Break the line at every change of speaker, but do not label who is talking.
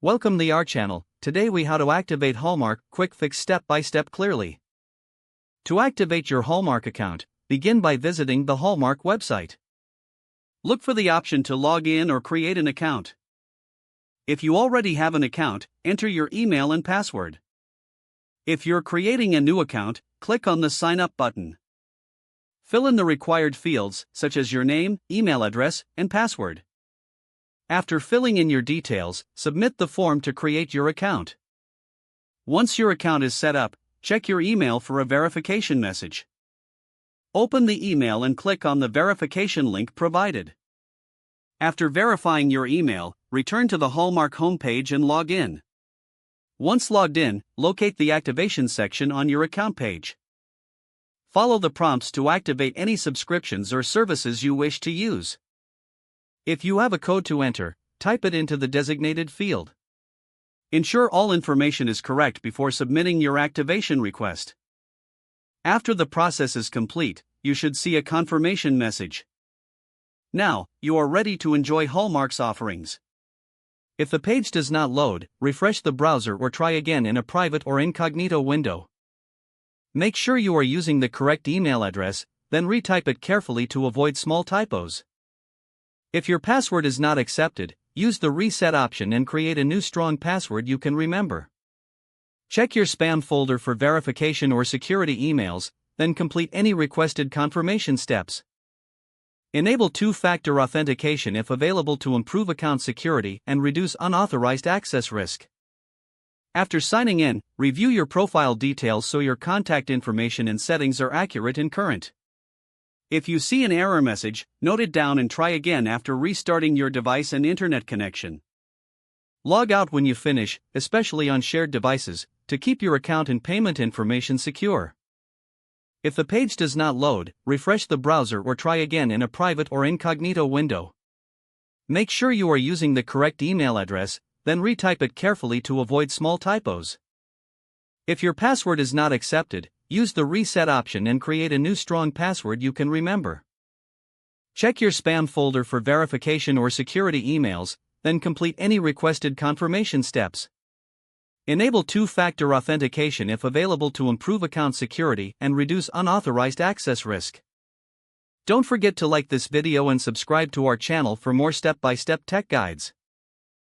Welcome to our channel. Today we how to activate Hallmark quick fix step by step clearly. To activate your Hallmark account, begin by visiting the Hallmark website. Look for the option to log in or create an account. If you already have an account, enter your email and password. If you're creating a new account, click on the sign up button. Fill in the required fields such as your name, email address, and password. After filling in your details, submit the form to create your account. Once your account is set up, check your email for a verification message. Open the email and click on the verification link provided. After verifying your email, return to the Hallmark homepage and log in. Once logged in, locate the activation section on your account page. Follow the prompts to activate any subscriptions or services you wish to use. If you have a code to enter, type it into the designated field. Ensure all information is correct before submitting your activation request. After the process is complete, you should see a confirmation message. Now, you are ready to enjoy Hallmark's offerings. If the page does not load, refresh the browser or try again in a private or incognito window. Make sure you are using the correct email address, then retype it carefully to avoid small typos. If your password is not accepted, use the reset option and create a new strong password you can remember. Check your spam folder for verification or security emails, then complete any requested confirmation steps. Enable two-factor authentication if available to improve account security and reduce unauthorized access risk. After signing in, review your profile details so your contact information and settings are accurate and current. If you see an error message, note it down and try again after restarting your device and internet connection. Log out when you finish, especially on shared devices, to keep your account and payment information secure. If the page does not load, refresh the browser or try again in a private or incognito window. Make sure you are using the correct email address, then retype it carefully to avoid small typos. If your password is not accepted, use the reset option and create a new strong password you can remember. Check your spam folder for verification or security emails, then complete any requested confirmation steps. Enable two-factor authentication if available to improve account security and reduce unauthorized access risk. Don't forget to like this video and subscribe to our channel for more step-by-step tech guides.